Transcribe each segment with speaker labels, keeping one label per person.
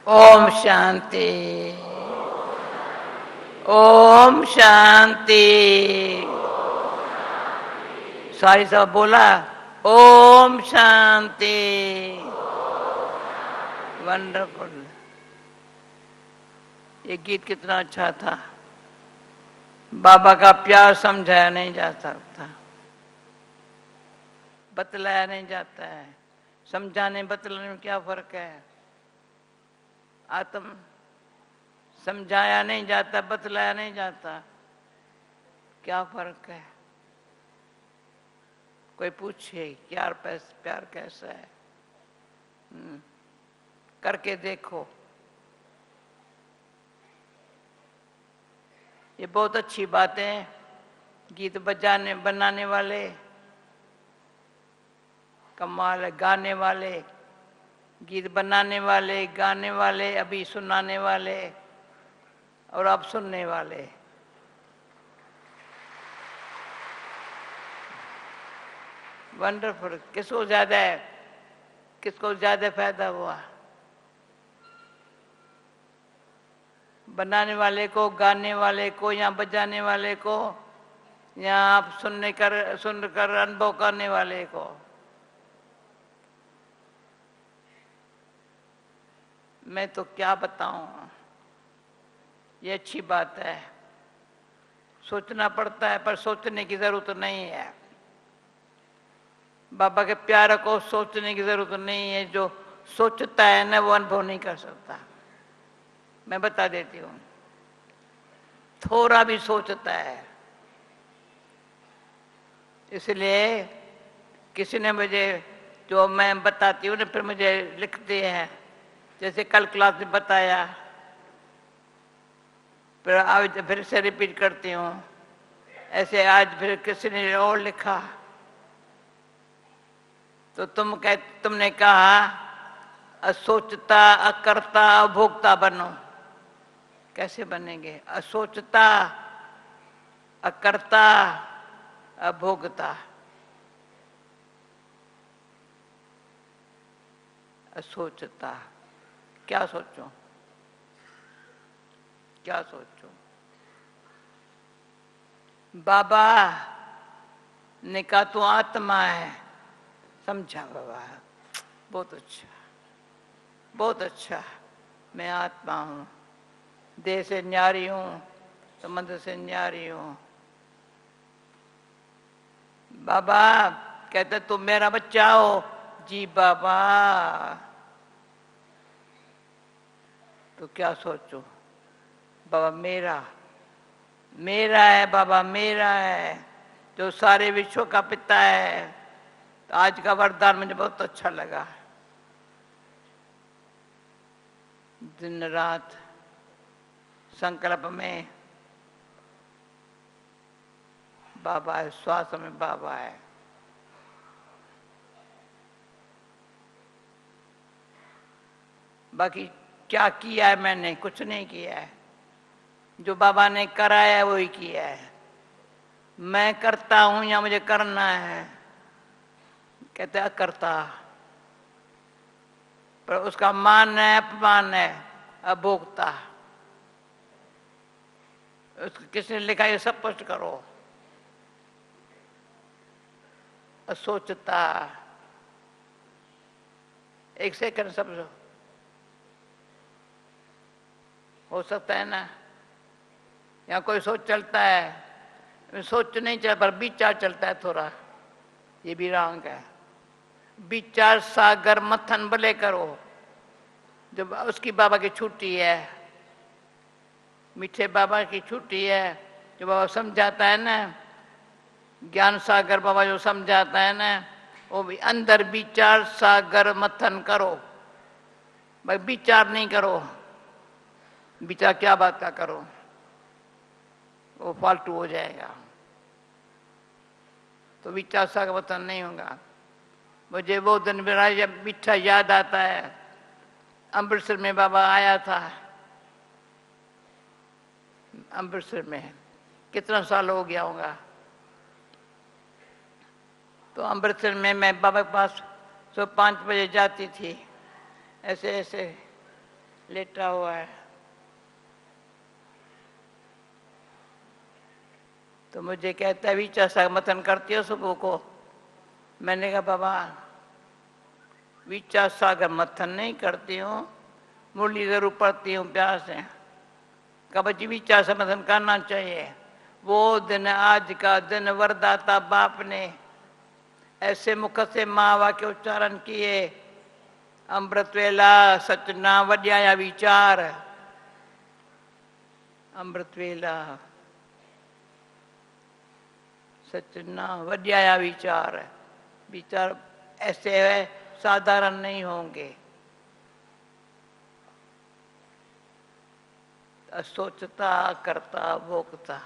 Speaker 1: ओम शांति। ओम शांति। सारी सब बोला ओम शांति। वंडरफुल। ये गीत कितना अच्छा था। बाबा का प्यार समझाया नहीं जा सकता, बतलाया नहीं जाता है। समझाने बतलाने में क्या फर्क है? आत्म समझाया नहीं जाता, बतलाया नहीं जाता, क्या फर्क है? कोई पूछे प्यार कैसा है? करके देखो। ये बहुत अच्छी बातें गीत बनाने वाले कमाल है, गाने वाले, गीत बनाने वाले, गाने वाले, अभी सुनाने वाले और अब सुनने वाले। वंडरफुल। किसको ज्यादा फायदा हुआ? बनाने वाले को, गाने वाले को, या बजाने वाले को, या आप सुनकर अनुभव करने वाले को? मैं तो क्या बताऊं। ये अच्छी बात है। सोचना पड़ता है, पर सोचने की जरूरत नहीं है। बाबा के प्यार को सोचने की जरूरत नहीं है। जो सोचता है ना, वो अनुभव नहीं कर सकता। मैं बता देती हूँ। थोड़ा भी सोचता है। इसलिए किसी ने मुझे, जो मैं बताती हूँ ना, फिर मुझे लिखते हैं। जैसे कल क्लास में बताया, फिर आज फिर से रिपीट करती हूँ। ऐसे आज फिर किसी ने और लिखा, तो तुमने कहा असोचता, अकर्ता, अभोक्ता बनो। कैसे बनेंगे? असोचता, अकर्ता, अभोक्ता। असोचता, क्या सोचूं? क्या सोचूं? बाबा ने कहा तू आत्मा है। समझा बाबा? बहुत अच्छा, बहुत अच्छा। मैं आत्मा हूं, देह से न्यारी हूं, संबंध से न्यारी हूं। बाबा कहते तुम मेरा बच्चा हो। जी बाबा। तो क्या सोचो? बाबा मेरा, मेरा है, बाबा मेरा है, जो सारे विश्व का पिता है। तो आज का वरदान मुझे बहुत अच्छा लगा। दिन रात संकल्प में बाबा है, श्वास में बाबा है। बाकी क्या किया है मैंने? कुछ नहीं किया है। जो बाबा ने कराया है वही किया है। मैं करता हूं या मुझे करना है? कहते अकर्ता। पर उसका मान है, अपमान है, अभोक्ता। उसको किसने लिखा? ये सब स्पष्ट करो। असोचता। एक सेकंड समझो। हो सकता है ना, या कोई सोच चलता है, सोच नहीं चल पर विचार चलता है थोड़ा, ये भी रंग है। विचार सागर मथन भले करो। जब उसकी बाबा की छुट्टी है, मीठे बाबा की छुट्टी है, जो बाबा समझाता है ना, ज्ञान सागर बाबा जो समझाता है ना, वो भी अंदर विचार सागर मथन करो। भाई विचार नहीं करो। विचार क्या बात का करो, वो फालतू हो जाएगा। तो विचार सागर मथन नहीं होगा। मुझे वो दिन मेरा जब मीठा याद आता है, अमृतसर में बाबा आया था। अमृतसर में कितना साल हो गया होगा। तो अमृतसर में मैं बाबा के पास 5 बजे जाती थी। ऐसे ऐसे लेटा हुआ है। तो मुझे कहता है विचार सागर मथन करती हो सुबह को? मैंने कहा बाबा विचार सागर मथन नहीं करती हूँ, मुरली जरूर पढ़ती हूँ प्यार से। कब जी विचार से मथन करना चाहिए। वो दिन आज का दिन वरदाता बाप ने ऐसे मुख से माँ वाक्य उच्चारण किए, अमृत वेला सचना वड्याया विचार। अमृत वेला सचना वड्याया विचार। विचार ऐसे है साधारण नहीं होंगे। सोचता करता भोगता।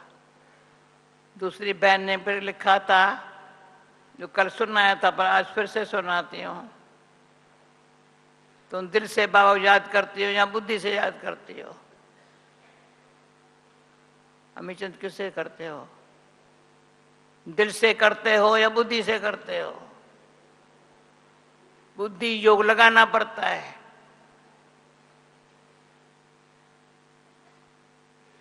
Speaker 1: दूसरी बहन ने फिर लिखा था, जो कल सुनाया था पर आज फिर से सुनाती हूँ। तुम दिल से बाबा याद करती हो या बुद्धि से याद करती हो? अमीचंद किससे करते हो? दिल से करते हो या बुद्धि से करते हो? बुद्धि योग लगाना पड़ता है।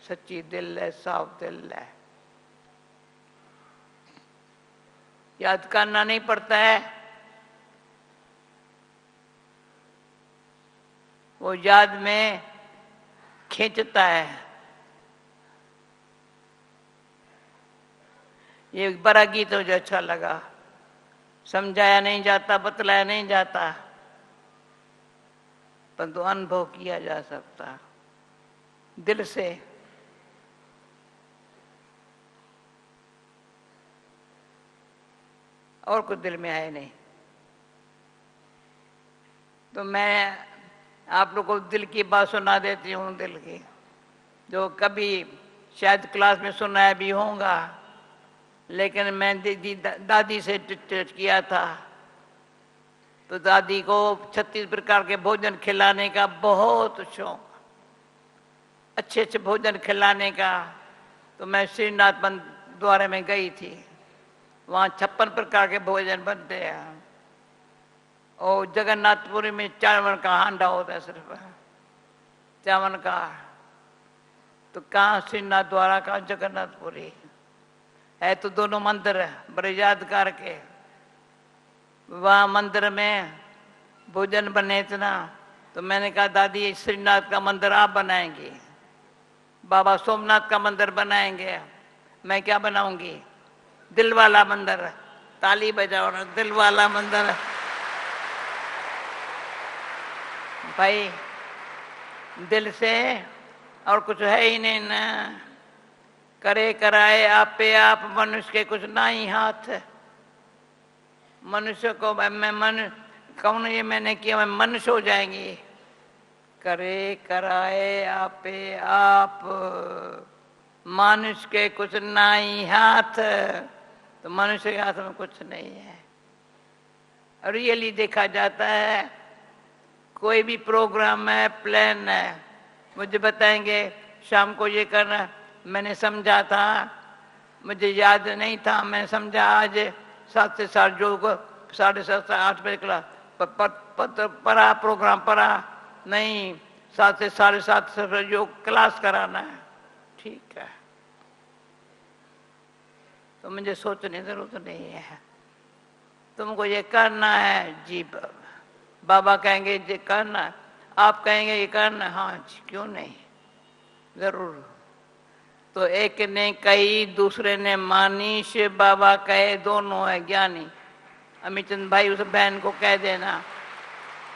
Speaker 1: सच्ची दिल है, साफ दिल है, याद करना नहीं पड़ता है। वो याद में खींचता है। ये बड़ा गीत मुझे अच्छा लगा। समझाया नहीं जाता, बतलाया नहीं जाता, परंतु अनुभव किया जा सकता दिल से। और कुछ दिल में है नहीं। तो मैं आप लोग को दिल की बात सुना देती हूँ, दिल की, जो कभी शायद क्लास में सुनाया भी होगा, लेकिन मैं दादी से किया था। तो दादी को 36 प्रकार के भोजन खिलाने का बहुत शौक, अच्छे अच्छे भोजन खिलाने का। तो मैं श्रीनाथ द्वारे में गई थी, वहाँ 56 प्रकार के भोजन बनते हैं। और जगन्नाथपुरी में चावल का हांडा होता है, सिर्फ चावल का। तो कहाँ श्रीनाथ द्वारा, कहाँ जगन्नाथपुरी है। तो दोनों मंदिर है, बड़े यादगार के। वहाँ मंदिर में भोजन बने इतना। तो मैंने कहा दादी श्रीनाथ का मंदिर आप बनाएंगे, बाबा सोमनाथ का मंदिर बनाएंगे, मैं क्या बनाऊंगी? दिल वाला मंदिर। ताली बजाओ ना, दिल वाला मंदिर। भाई दिल से और कुछ है ही नहीं ना। करे कराए आपे आप, मनुष्य के कुछ ना ही हाथ। मनुष्य को मैं मन कौन, ये मैंने किया मैं मनुष्य हो जाएंगी। करे कराए आपे आप, मनुष्य के कुछ ना ही हाथ। तो मनुष्य के हाथ में कुछ नहीं है। रियली देखा जाता है, कोई भी प्रोग्राम है, प्लान है, मुझे बताएंगे शाम को ये करना, मैंने समझा था, मुझे याद नहीं था, मैंने समझा आज 7 से 7 जो 7:30 से 8 बजे क्लास पत्र पढ़ा, प्रोग्राम पढ़ा नहीं, 7 से 7:30 से योग क्लास कराना है, ठीक है। तो मुझे सोचने की जरूरत नहीं है, तुमको ये करना है जी। बाबा कहेंगे ये करना है, आप कहेंगे ये करना, हाँ जी क्यों नहीं, जरूर। तो एक ने कही दूसरे ने मानी, शिव बाबा कहे दोनों है ज्ञानी। अमीचंद भाई उस बहन को कह देना,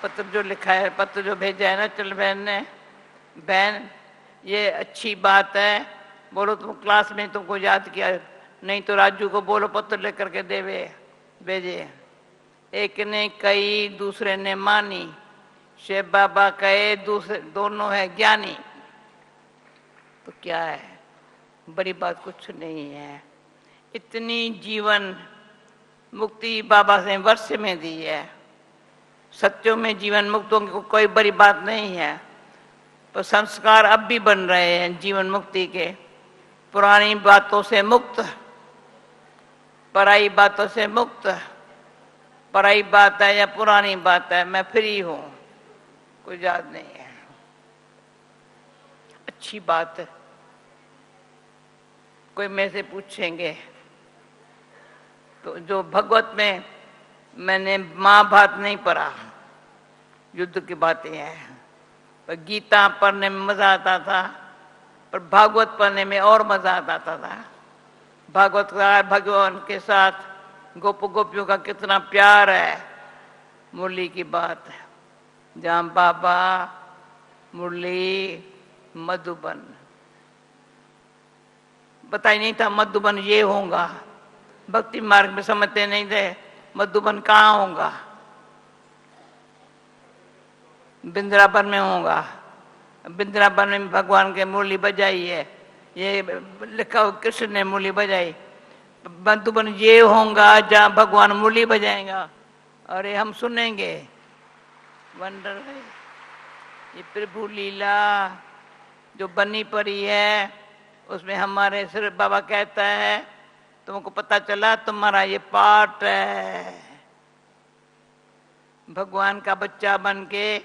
Speaker 1: पत्र जो लिखा है, पत्र जो भेजा है ना चल बहन ने, बहन ये अच्छी बात है, बोलो तुम क्लास में तुमको याद किया, नहीं तो राजू को बोलो पत्र लेकर के देवे भेजे। एक ने कही दूसरे ने मानी, शिव बाबा कहे दूसरे दोनों है ज्ञानी। तो क्या है, बड़ी बात कुछ नहीं है। इतनी जीवन मुक्ति बाबा ने वर्ष में दी है। सत्यों में जीवन मुक्तों की कोई बड़ी बात नहीं है, तो संस्कार अब भी बन रहे हैं जीवन मुक्ति के। पुरानी बातों से मुक्त, पराई बातों से मुक्त। पराई बात है या पुरानी बात है, मैं फ्री हूं, कोई याद नहीं है। अच्छी बात है। कोई मेरे से पूछेंगे तो जो भगवत में मैंने महाभारत नहीं पढ़ा, युद्ध की बातें हैं, पर गीता पढ़ने में मजा आता था, पर भागवत पढ़ने में और मजा आता था। भागवत का भगवान के साथ गोप गोपियों का कितना प्यार है, मुरली की बात है, जहां बाबा मुरली मधुबन, पता ही नहीं था मधुबन ये होगा, भक्ति मार्ग में समझते नहीं थे मधुबन कहाँ होगा, वृंदावन में होगा, वृंदावन में भगवान के मुरली बजाई है, ये लिखा कृष्ण ने मुरली बजाई, मधुबन ये होगा जहाँ भगवान मुरली बजाएगा, और ये हम सुनेंगे। वंडर है ये प्रभु लीला जो बनी पड़ी है, उसमें हमारे सिर्फ बाबा कहता है तुमको पता चला तुम्हारा ये पार्ट है। भगवान का बच्चा बन के,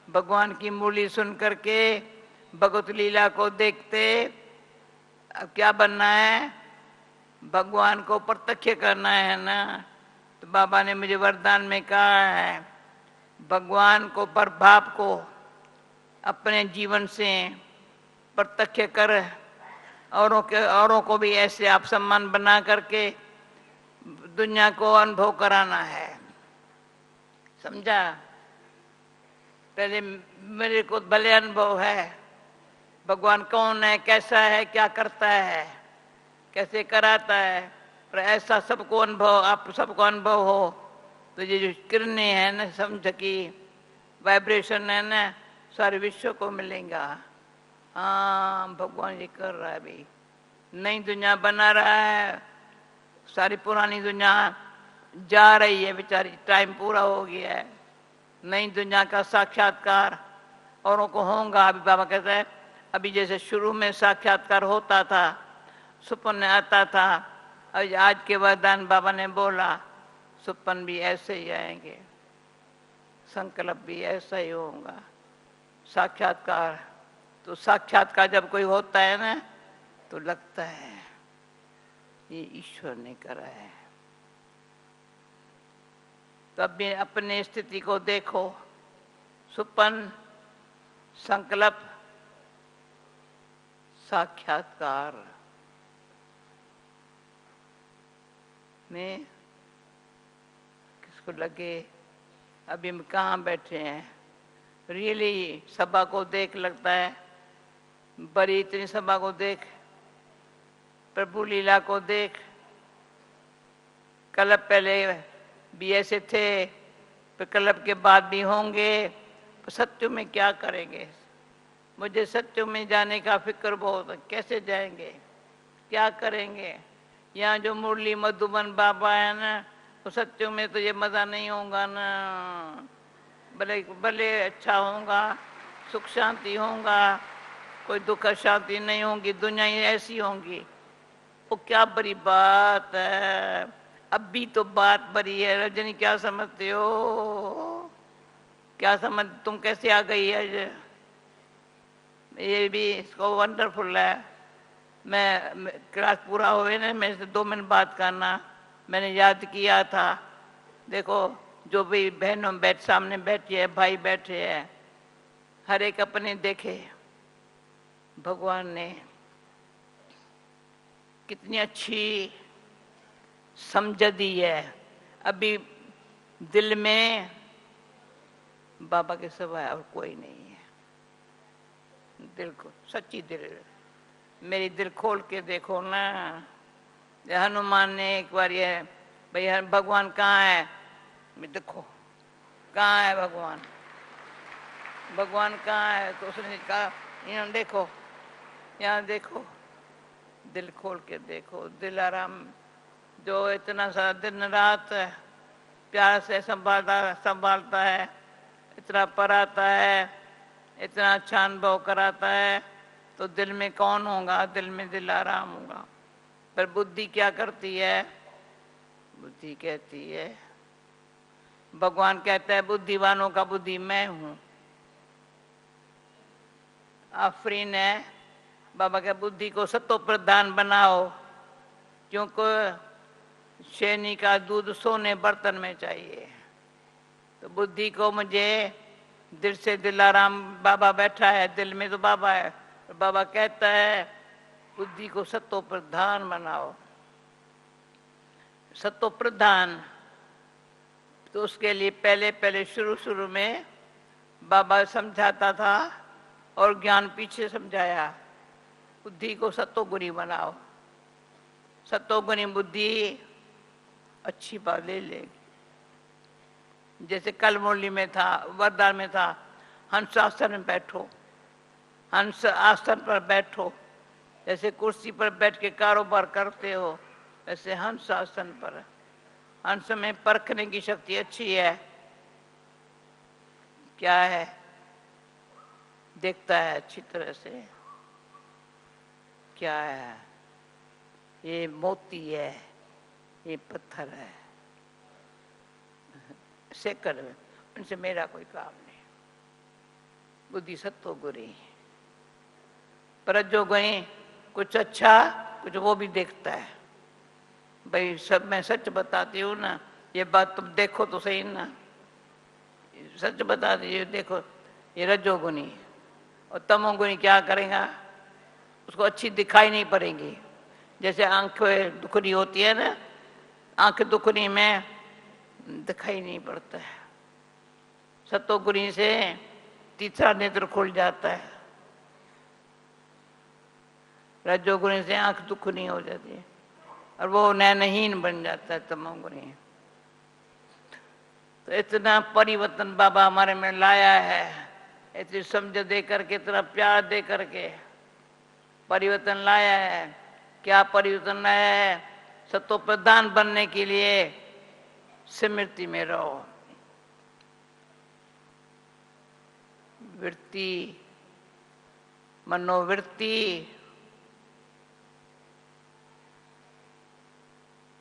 Speaker 1: भगवान की मुरली सुन करके, भगवत लीला को देखते, अब क्या बनना है, भगवान को प्रत्यक्ष करना है ना। तो बाबा ने मुझे वरदान में कहा है, भगवान को प्रभाव को अपने जीवन से प्रत्यक्ष कर, औरों को भी ऐसे आप सम्मान बना करके दुनिया को अनुभव कराना है, समझा। पहले मेरे को भले अनुभव है भगवान कौन है, कैसा है, क्या करता है, कैसे कराता है, पर ऐसा सबको अनुभव, आप सबको अनुभव हो तो ये जो किरणें हैं ना, समझ की वाइब्रेशन है ना, सारे विश्व को मिलेगा। हाँ भगवान ये कर रहा है, अभी नई दुनिया बना रहा है, सारी पुरानी दुनिया जा रही है बेचारी, टाइम पूरा हो गया है, नई दुनिया का साक्षात्कार औरों को होगा। अभी बाबा कहते हैं अभी जैसे शुरू में साक्षात्कार होता था, सुपन आता था, अभी आज के वरदान बाबा ने बोला सुपन भी ऐसे ही आएंगे, संकल्प भी ऐसा ही होगा, साक्षात्कार। तो साक्षात्कार जब कोई होता है ना तो लगता है ये ईश्वर ने करा है। तब भी अपने स्थिति को देखो, सुपन, संकल्प, साक्षात्कार में किसको लगे अभी हम कहाँ बैठे हैं, रियली सभा को देख लगता है, बड़ी इतनी सभा को देख, प्रभु लीला को देख, कल्प पहले भी ऐसे थे, पर कल्प के बाद भी होंगे, तो सत्य में क्या करेंगे। मुझे सत्य में जाने का फिक्र बहुत है, कैसे जाएंगे, क्या करेंगे। यहाँ जो मुरली मधुबन बाबा है ना, तो सत्य में तो ये मजा नहीं होगा ना, भले भले अच्छा होगा, सुख शांति होगा, कोई दुख शांति नहीं होगी, दुनिया ही ऐसी होगी। वो क्या बड़ी बात है, अब भी तो बात बड़ी है। रजनी क्या समझते हो, क्या समझ, तुम कैसे आ गई है, ये भी इसको वंडरफुल है। मैं क्लास पूरा हुए ना, मेरे से 2 मिनट बात करना, मैंने याद किया था। देखो जो भी बहनों सामने बैठी है, भाई बैठे हैं, हर एक अपने देखे भगवान ने कितनी अच्छी समझ दी है। अभी दिल में बाबा के सिवाय और कोई नहीं है। दिल को सच्ची दिल, मेरी दिल खोल के देखो ना। हनुमान ने एक बार ये भैया भगवान कहाँ है, मैं देखो कहाँ है भगवान, भगवान कहाँ है, तो उसने कहा यहाँ देखो, यहाँ देखो, दिल खोल के देखो। दिल आराम जो इतना सा दिन रात प्यार से संभालता है, इतना पराता है, इतना अच्छा अनुभव कराता है, तो दिल में कौन होगा, दिल में दिल आराम होगा। पर बुद्धि क्या करती है, बुद्धि कहती है, भगवान कहता है बुद्धिवानों का बुद्धि मैं हूं, आफरीन है बाबा के बुद्धि को सत्व प्रधान बनाओ, क्योंकि शेरनी का दूध सोने बर्तन में चाहिए। तो बुद्धि को मुझे दिल से दिलाराम बाबा बैठा है, दिल में तो बाबा है, बाबा कहता है बुद्धि को सत्व प्रधान बनाओ। सत्व प्रधान तो उसके लिए पहले पहले शुरू में बाबा समझाता था और ज्ञान पीछे समझाया। बुद्धि को सत्वगुणी बनाओ, सत्वगुणी बुद्धि अच्छी बात ले लेगी। जैसे कल मुरली में था, वरदान में था, हंस आसन में बैठो, हंस आसन पर बैठो। जैसे कुर्सी पर बैठ के कारोबार करते हो, वैसे हंस आसन पर। हंस में परखने की शक्ति अच्छी है। क्या है? देखता है अच्छी तरह से, क्या है, ये मोती है, ये पत्थर है, से कर, उनसे मेरा कोई काम नहीं। बुद्धि सत्व गुणी, पर जो गुणी कुछ अच्छा कुछ वो भी देखता है। भाई सब मैं सच बताती हूँ ना, ये बात तुम देखो तो सही ना, सच बता दीजिए, देखो ये रजोगुनी। और तमोगुनी क्या करेगा? उसको अच्छी दिखाई नहीं पड़ेगी। जैसे आंखें दुखनी होती है ना, आंख दुखनी में दिखाई नहीं पड़ता है। सत्वगुणी से तीसरा नेत्र खुल जाता है, रजोगुणी से आंख दुखनी हो जाती है और वो नैनहीन बन जाता है तमोगुणी। तो इतना परिवर्तन बाबा हमारे में लाया है, इतनी समझ दे करके, इतना प्यार दे करके परिवर्तन लाया है। क्या परिवर्तन लाया है? सत्व प्रधान बनने के लिए स्मृति में रहो। वृत्ति, मनोवृत्ति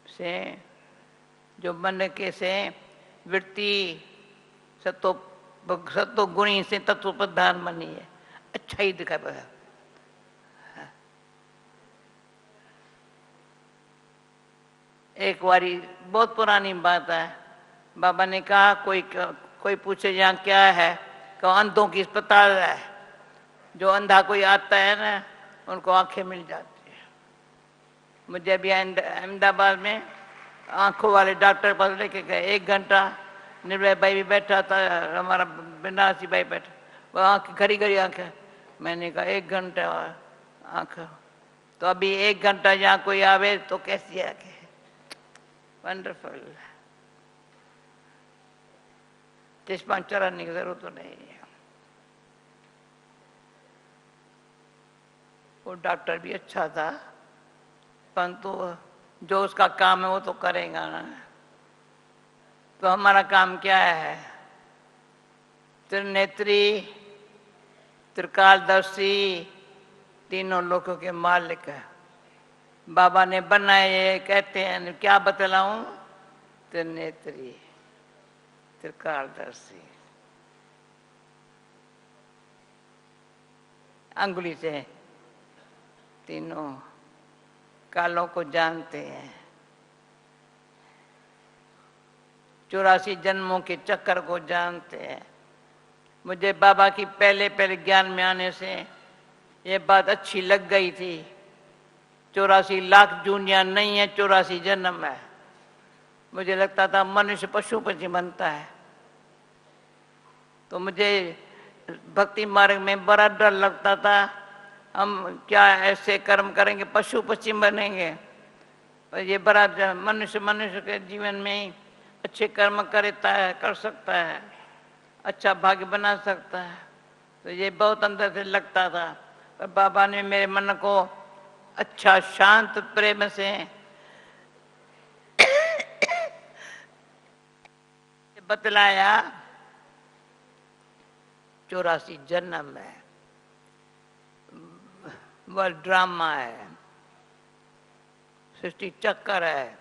Speaker 1: से, जो मन के से वृत्ति सत्व गुणी से तत्व प्रधान बनी है, अच्छा ही दिखा पाया। एक बारी बहुत पुरानी बात है, बाबा ने कहा कोई पूछे यहाँ क्या है, कहा अंधों की अस्पताल है। जो अंधा कोई आता है ना, उनको आंखें मिल जाती है। मुझे अभी अहमदाबाद में आंखों वाले डॉक्टर पास लेके गए, 1 घंटा निर्भय भाई भी बैठा था, हमारा बनारसी भाई बैठा, वो आंख घड़ी घड़ी आंखें। मैंने कहा 1 घंटा आंख, तो अभी 1 घंटा यहाँ कोई आवे तो कैसी आंखें? वंडरफुल। चश्मा चलाने की जरूरत तो नहीं है। वो डॉक्टर भी अच्छा था, परंतु जो उसका काम है वो तो करेगा ना। तो हमारा काम क्या है? त्रिनेत्री, त्रिकालदर्शी, तीनों लोगों के मालिक है बाबा ने बनाए। ये कहते हैं क्या बतलाऊं? त्रिनेत्री, त्रिकालदर्शी, अंगुली से तीनों कालों को जानते हैं, 84 जन्मों के चक्कर को जानते हैं। मुझे बाबा की पहले पहले ज्ञान में आने से ये बात अच्छी लग गई थी। 84 लाख जूनिया नहीं है, 84 जन्म है। मुझे लगता था मनुष्य पशु पक्षी बनता है, तो मुझे भक्ति मार्ग में बड़ा डर लगता था, हम क्या ऐसे कर्म करेंगे पशु पक्षी बनेंगे। पर ये बड़ा मनुष्य के जीवन में ही अच्छे कर्म करता है, कर सकता है, अच्छा भाग्य बना सकता है। तो ये बहुत अंदर से लगता था, पर बाबा ने मेरे मन को अच्छा शांत प्रेम से बतलाया। 84 जन्म है, वह ड्रामा है, सृष्टि चक्कर है।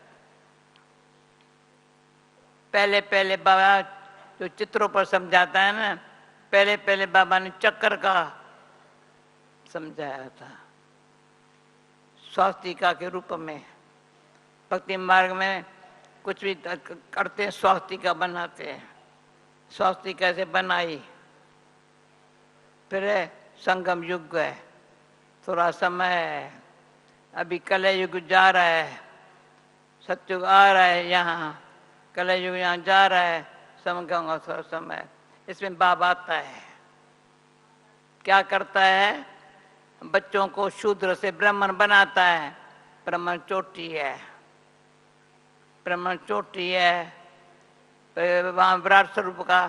Speaker 1: पहले पहले बाबा जो चित्रों पर समझाता है ना, पहले पहले बाबा ने चक्कर का समझाया था। स्वास्तिका के रूप में भक्ति मार्ग में कुछ भी करते हैं, स्वास्तिका बनाते हैं। स्वास्तिका से बनाई, फिर संगम युग है, थोड़ा समय है, अभी कलयुग जा रहा है, सतयुग आ रहा है, यहाँ कलयुग यहाँ जा रहा है, संगम का थोड़ा समय, इसमें बाबा आता है। क्या करता है? बच्चों को शूद्र से ब्राह्मण बनाता है। ब्राह्मण चोटी है, ब्राह्मण चोटी है। वहाँ विराट स्वरूप का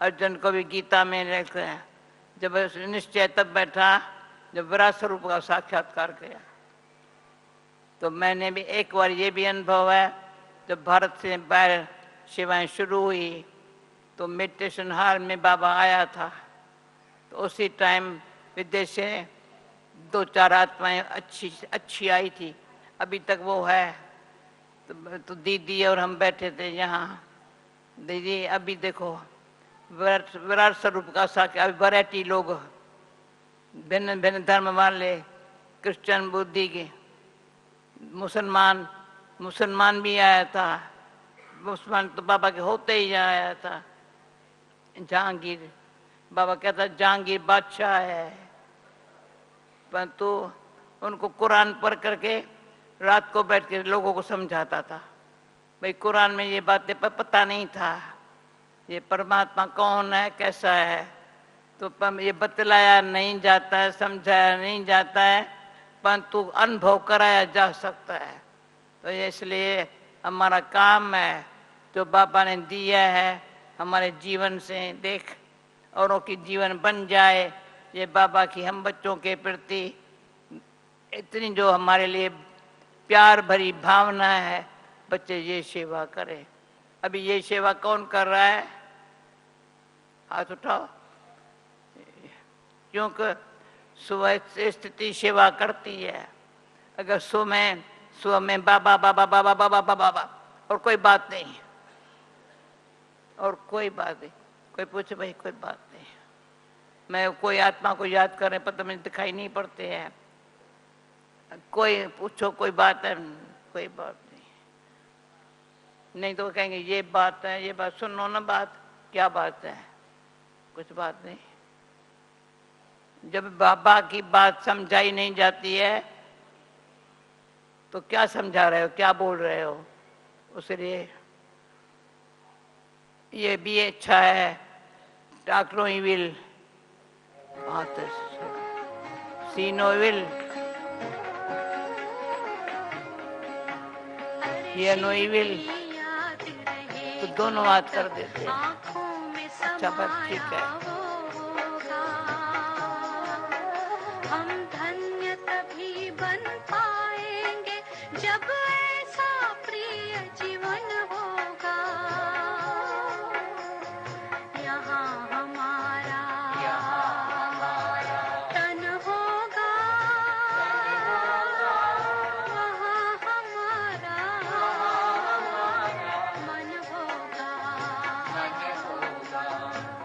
Speaker 1: अर्जुन को भी गीता में लिखते हैं, जब निश्चय तब बैठा जब विराट स्वरूप का साक्षात्कार किया। तो मैंने भी एक बार ये भी अनुभव है, जब भारत से बाहर सेवाएं शुरू हुई तो मेडिटेशन हॉल में बाबा आया था। तो उसी टाइम विदेश से 2-4 आत्माएं अच्छी आई थी, अभी तक वो है। तो दीदी और हम बैठे थे यहाँ। दीदी अभी देखो विराट स्वरूप का साक्ष्य, अभी वैरायटी लोग, भिन्न भिन्न धर्म वाले, क्रिश्चियन, बुद्धि के, मुसलमान भी आया था। मुसलमान तो बाबा के होते ही आया था। जहांगीर, बाबा कहता जहांगीर बादशाह है, परंतु उनको कुरान पढ़ करके रात को बैठ के लोगों को समझाता था। भाई कुरान में ये बातें पर पता नहीं था, ये परमात्मा कौन है, कैसा है, तो ये बतलाया नहीं जाता है, समझाया नहीं जाता है, परंतु अनुभव कराया जा सकता है। तो इसलिए हमारा काम है जो बाबा ने दिया है हमारे जीवन से देख औरों की जीवन बन जाए। ये बाबा की हम बच्चों के प्रति इतनी जो हमारे लिए प्यार भरी भावना है, बच्चे ये सेवा करें। अभी ये सेवा कौन कर रहा है? हाथ उठाओ। क्योंकि सुबह स्थिति सेवा करती है। अगर सुबह में बाबा बाबा बाबा बाबा बाबा बाबा और कोई बात नहीं, और कोई बात नहीं, कोई पूछे भाई कोई बात नहीं, मैं कोई आत्मा को याद कर रहे पता मुझे दिखाई नहीं पड़ते हैं, कोई पूछो कोई बात है, कोई बात नहीं तो कहेंगे ये बात है, ये बात सुनो ना, बात क्या बात है, कुछ बात नहीं। जब बाबा की बात समझाई नहीं जाती है तो क्या समझा रहे हो, क्या बोल रहे हो? उसलिए ये भी अच्छा है, talk no evil, see no evil, hear no evil, तो दोनों बात कर देते हैं। अच्छा बात, ठीक है।
Speaker 2: हम धन्य तभी बन पाएंगे जब